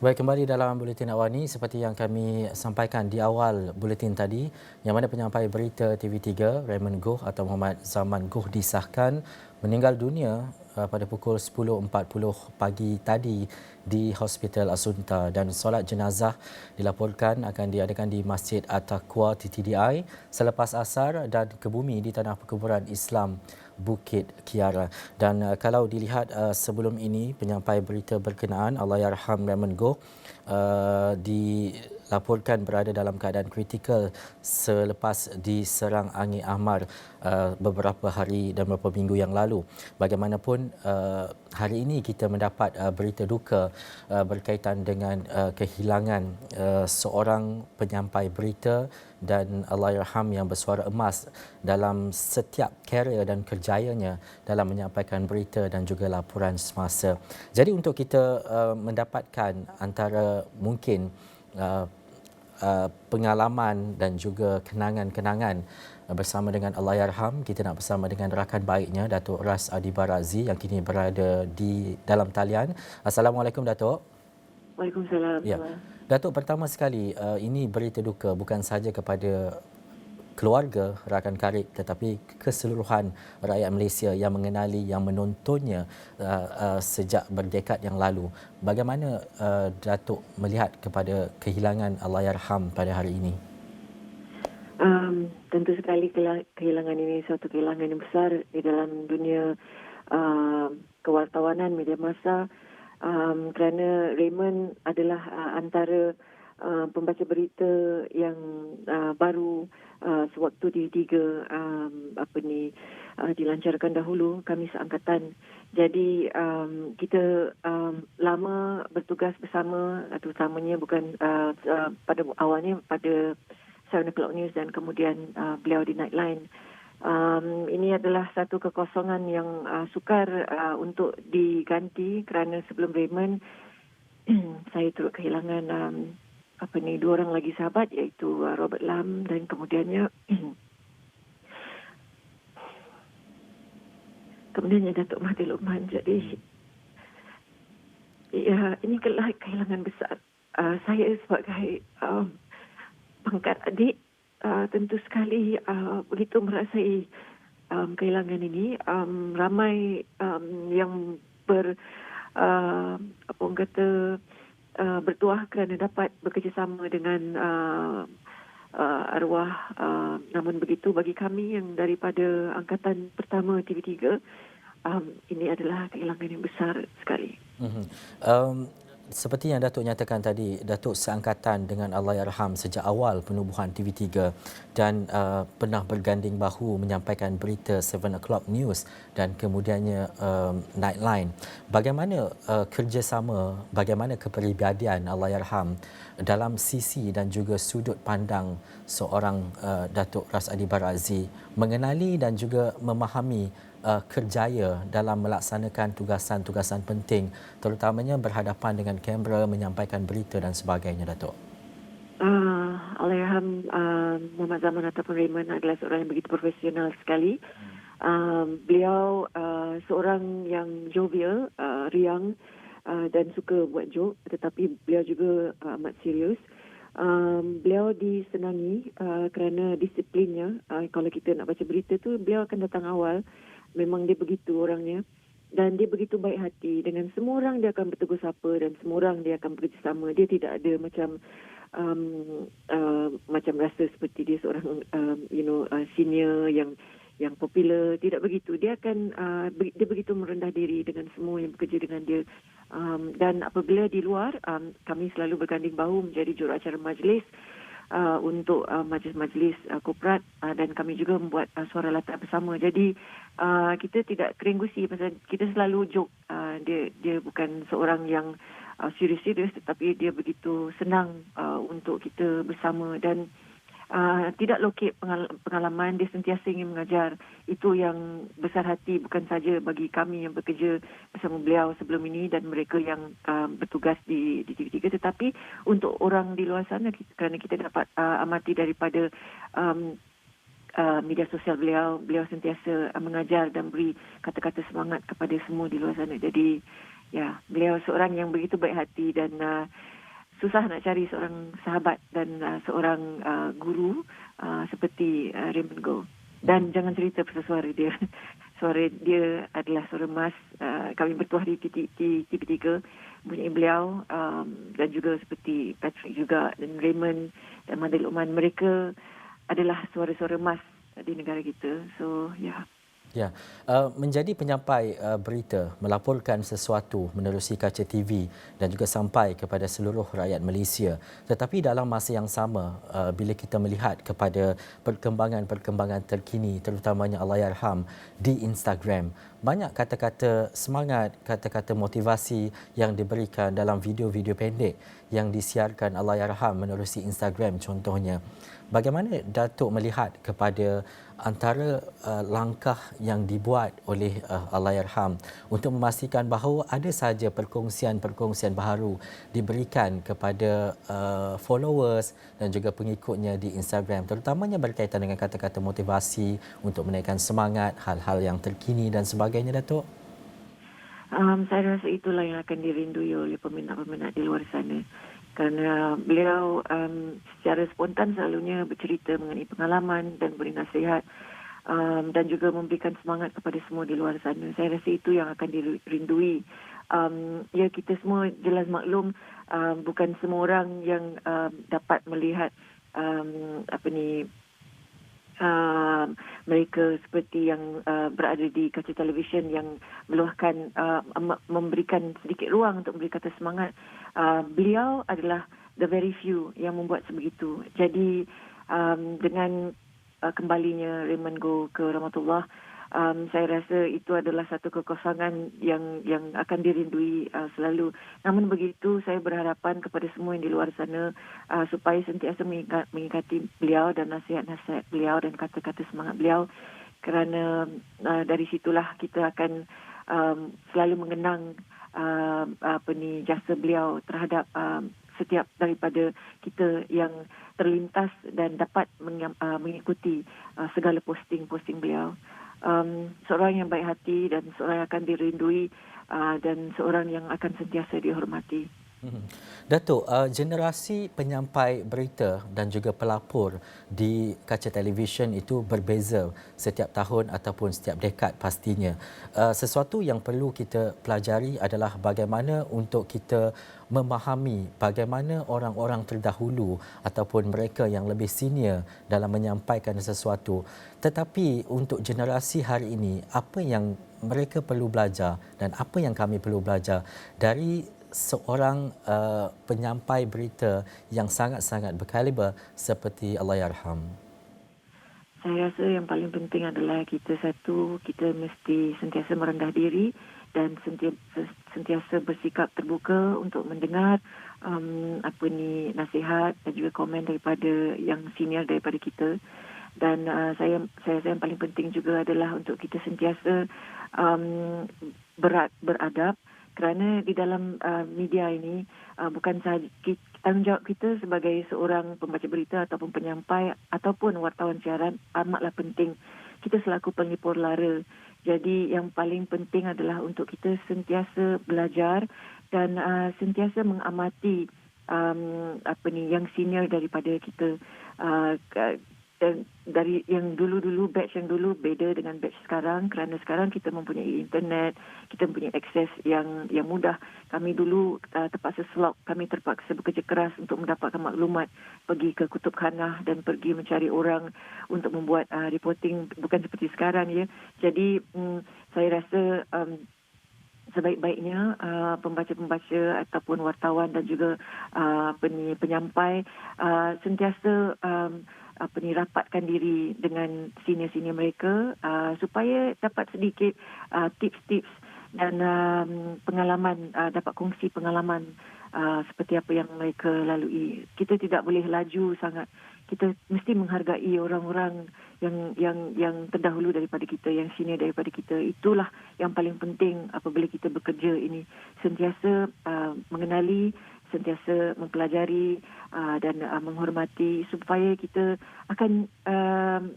Baik, kembali dalam Buletin Awal ini seperti yang kami sampaikan di awal buletin tadi, yang mana penyampai berita TV3 Raymond Goh atau Muhammad Zaman Goh disahkan meninggal dunia pada pukul 10.40 pagi tadi di Hospital Asunta, dan solat jenazah dilaporkan akan diadakan di Masjid At-Taqwa TTDI selepas asar dan ke bumi di Tanah Perkuburan Islam Bukit Kiara. Dan kalau dilihat sebelum ini penyampai berita berkenaan Allahyarham Raymond Goh dilaporkan berada dalam keadaan kritikal selepas diserang angin ahmar beberapa hari dan beberapa minggu yang lalu. Bagaimanapun hari ini kita mendapat berita duka berkaitan dengan kehilangan seorang penyampai berita dan Allahyarham yang bersuara emas dalam setiap karier dan kerjayanya dalam menyampaikan berita dan juga laporan semasa. Jadi untuk kita mendapatkan antara mungkin pengalaman dan juga kenangan-kenangan bersama dengan Allahyarham, kita nak bersama dengan rakan baiknya Datuk Ras Adi Barazi yang kini berada di dalam talian. Assalamualaikum Datuk. Waalaikumsalam. Ya. Datuk, pertama sekali ini berita duka bukan sahaja kepada keluarga, rakan karib tetapi keseluruhan rakyat Malaysia yang mengenali, yang menontonnya sejak berdekad yang lalu. Bagaimana Datuk melihat kepada kehilangan Allahyarham pada hari ini? Tentu sekali kehilangan ini suatu kehilangan yang besar di dalam dunia kewartawanan media massa, kerana Raymond adalah antara pembaca berita yang baru sewaktu di tiga dilancarkan dahulu kami seangkatan. Jadi kita lama bertugas bersama, terutamanya bukan pada awalnya pada 7 O'Clock News dan kemudian beliau di Nightline. Ini adalah satu kekosongan yang sukar untuk diganti, kerana sebelum Raymond saya turut kehilangan dua orang lagi sahabat, iaitu Robert Lam dan kemudiannya Datuk Mahathir Luqman. Jadi ya, ini kehilangan besar. Saya sebagai pangkat adik tentu sekali begitu merasai kehilangan ini. Ramai yang bertuah kerana dapat bekerjasama dengan arwah. Namun begitu bagi kami yang daripada angkatan pertama TV3, ini adalah kehilangan yang besar sekali. Seperti yang Datuk nyatakan tadi, Datuk seangkatan dengan Allahyarham sejak awal penubuhan TV3 dan pernah berganding bahu menyampaikan berita 7 O'Clock News dan kemudiannya Nightline. Bagaimana kerjasama, bagaimana kepribadian Allahyarham dalam sisi dan juga sudut pandang seorang Datuk Ras Adi Barazi mengenali dan juga memahami kerjaya dalam melaksanakan tugasan-tugasan penting, terutamanya berhadapan dengan kamera, menyampaikan berita dan sebagainya, Datuk? Allahyarham Muhammad Zaman ataupun Raymond adalah seorang yang begitu profesional sekali. Beliau seorang yang jovial, riang dan suka buat joke, tetapi beliau juga amat serius. Beliau disenangi kerana disiplinnya. Kalau kita nak baca berita tu, beliau akan datang awal. Memang dia begitu orangnya. Dan dia begitu baik hati. Dengan semua orang dia akan bertegur sapa dan semua orang dia akan bekerjasama. Dia tidak ada macam rasa seperti dia seorang senior yang popular. Tidak begitu. Dia akan dia begitu merendah diri dengan semua yang bekerja dengan dia. Dan apabila di luar, kami selalu berganding bahu menjadi juruacara majlis untuk majlis-majlis korporat, dan kami juga membuat suara latar bersama. Jadi kita tidak kering-gusi pasal kita selalu joke. Dia bukan seorang yang serius-serius, tetapi dia begitu senang untuk kita bersama dan tidak lokek pengalaman. Dia sentiasa ingin mengajar. Itu yang besar hati bukan saja bagi kami yang bekerja bersama beliau sebelum ini dan mereka yang bertugas di TV3, tetapi untuk orang di luar sana, kerana kita dapat amati daripada media sosial beliau sentiasa mengajar dan beri kata-kata semangat kepada semua di luar sana. Jadi ya, beliau seorang yang begitu baik hati dan susah nak cari seorang sahabat dan seorang guru seperti Raymond Go. Dan jangan cerita pasal suara dia. Suara dia adalah suara emas. Kami bertuah di TV3 mempunyai beliau dan juga seperti Patrick juga dan Raymond dan Madil Uman. Mereka adalah suara-suara emas di negara kita. So, ya. Ya, menjadi penyampai berita, melaporkan sesuatu menerusi kaca TV dan juga sampai kepada seluruh rakyat Malaysia. Tetapi dalam masa yang sama, bila kita melihat kepada perkembangan-perkembangan terkini, terutamanya Allahyarham di Instagram, banyak kata-kata semangat, kata-kata motivasi yang diberikan dalam video-video pendek yang disiarkan Allahyarham menerusi Instagram contohnya. Bagaimana Datuk melihat kepada antara langkah yang dibuat oleh Allahyarham untuk memastikan bahawa ada sahaja perkongsian-perkongsian baharu diberikan kepada followers dan juga pengikutnya di Instagram, terutamanya berkaitan dengan kata-kata motivasi untuk menaikkan semangat, hal-hal yang terkini dan sebagainya, Datuk? Saya rasa itulah yang akan dirindui oleh peminat-peminat di luar sana. Kerana beliau secara spontan selalunya bercerita mengenai pengalaman dan beri nasihat dan juga memberikan semangat kepada semua di luar sana. Saya rasa itu yang akan dirindui. Ya, kita semua jelas maklum bukan semua orang yang dapat melihat mereka seperti yang berada di kaca televisyen yang meluahkan, memberikan sedikit ruang untuk memberi kata semangat. Beliau adalah the very few yang membuat sebegitu. Jadi dengan kembalinya Raymond Go ke Rahmatullah, saya rasa itu adalah satu kekosongan yang akan dirindui selalu. Namun begitu, saya berharapan kepada semua yang di luar sana supaya sentiasa mengingati beliau dan nasihat-nasihat beliau dan kata-kata semangat beliau, kerana dari situlah kita akan selalu mengenang jasa beliau terhadap setiap daripada kita yang terlintas dan dapat mengikuti segala posting-posting beliau. Seorang yang baik hati dan seorang yang akan dirindui dan seorang yang akan sentiasa dihormati. Datuk, generasi penyampai berita dan juga pelapor di kaca televisyen itu berbeza setiap tahun ataupun setiap dekad pastinya. Sesuatu yang perlu kita pelajari adalah bagaimana untuk kita memahami bagaimana orang-orang terdahulu ataupun mereka yang lebih senior dalam menyampaikan sesuatu. Tetapi untuk generasi hari ini, apa yang mereka perlu belajar dan apa yang kami perlu belajar dari seorang penyampai berita yang sangat-sangat berkaliber seperti Allahyarham? Saya rasa yang paling penting adalah kita mesti sentiasa merendah diri dan sentiasa bersikap terbuka untuk mendengar nasihat dan juga komen daripada yang senior daripada kita. Dan saya yang paling penting juga adalah untuk kita sentiasa beradab, kerana di dalam media ini bukan sahaja tanggungjawab kita sebagai seorang pembaca berita ataupun penyampai ataupun wartawan siaran amatlah penting. Kita selaku penglipur lara. Jadi yang paling penting adalah untuk kita sentiasa belajar dan sentiasa mengamati yang senior daripada kita. Dan dari yang dulu-dulu, batch yang dulu beda dengan batch sekarang, kerana sekarang kita mempunyai internet, kita mempunyai akses yang mudah. Kami dulu terpaksa slog, kami terpaksa bekerja keras untuk mendapatkan maklumat, pergi ke kutub khanah dan pergi mencari orang untuk membuat reporting, bukan seperti sekarang ya. Jadi saya rasa sebaik-baiknya pembaca-pembaca ataupun wartawan dan juga penyampai sentiasa rapatkan diri dengan senior-senior mereka supaya dapat sedikit tips-tips dan pengalaman, dapat kongsi pengalaman seperti apa yang mereka lalui. Kita tidak boleh laju sangat. Kita mesti menghargai orang-orang yang terdahulu daripada kita, yang senior daripada kita. Itulah yang paling penting apabila kita bekerja ini. Sentiasa mengenali, sentiasa mempelajari dan menghormati supaya kita akan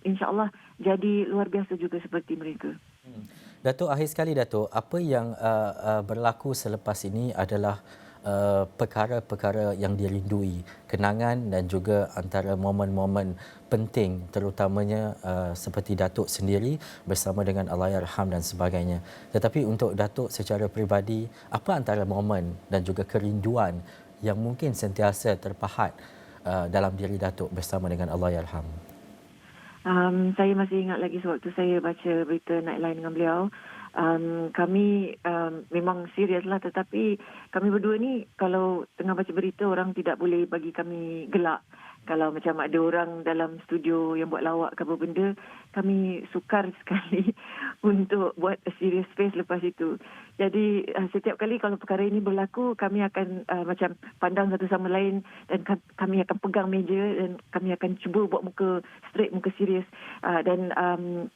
insya-Allah jadi luar biasa juga seperti mereka. Datuk, akhir sekali Datuk, apa yang berlaku selepas ini adalah perkara-perkara yang dirindui, kenangan dan juga antara momen-momen penting terutamanya seperti Datuk sendiri bersama dengan Allahyarham dan sebagainya. Tetapi untuk Datuk secara peribadi, apa antara momen dan juga kerinduan yang mungkin sentiasa terpahat dalam diri Datuk bersama dengan Allahyarham? Saya masih ingat lagi sewaktu saya baca berita Nightline dengan beliau. Kami memang serius lah, tetapi kami berdua ni kalau tengah baca berita orang tidak boleh bagi kami gelak. Kalau macam ada orang dalam studio yang buat lawak ke apa benda, kami sukar sekali untuk buat a serious face lepas itu. Jadi setiap kali kalau perkara ini berlaku, kami akan macam pandang satu sama lain dan kami akan pegang meja dan kami akan cuba buat muka straight, muka serius. Dan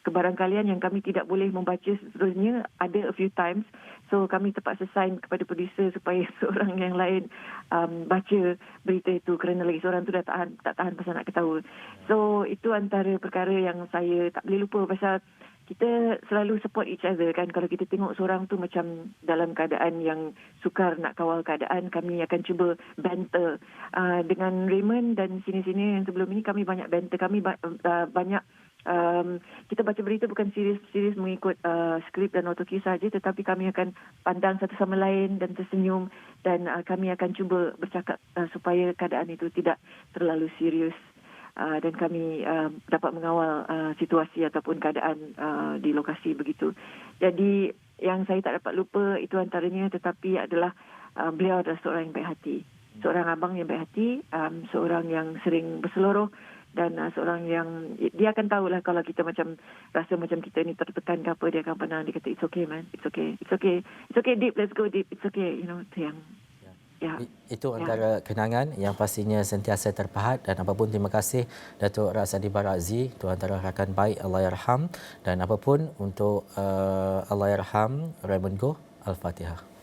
kebarangkalian yang kami tidak boleh membaca seterusnya ada a few times. So kami terpaksa sign kepada producer supaya seorang yang lain baca berita itu kerana lagi seorang tu dah tak tahan pasal nak ketawa. So itu antara perkara yang saya tak boleh lupa pasal kita selalu support each other kan. Kalau kita tengok seorang tu macam dalam keadaan yang sukar nak kawal keadaan, kami akan cuba banter. Dengan Raymond dan sini-sini yang sebelum ini kami banyak banter. Kami banyak kita baca berita bukan serius mengikut skrip dan autocue saja, tetapi kami akan pandang satu sama lain dan tersenyum dan kami akan cuba bercakap supaya keadaan itu tidak terlalu serius. Dan kami dapat mengawal situasi ataupun keadaan di lokasi begitu. Jadi yang saya tak dapat lupa itu antaranya, tetapi adalah beliau adalah seorang yang baik hati. Seorang abang yang baik hati, seorang yang sering berseloroh dan seorang yang dia akan tahulah kalau kita macam rasa macam kita ni tertekan ke apa, dia akan pandang, dia kata it's okay man, it's okay, it's okay, it's okay deep, let's go deep, it's okay, itu yang Itu antara kenangan yang pastinya sentiasa terpahat. Dan apapun, terima kasih Datuk Razadi Barazzi, itu antara rakan baik Allahyarham, dan apapun untuk Allahyarham Raymond Goh, Al-Fatihah.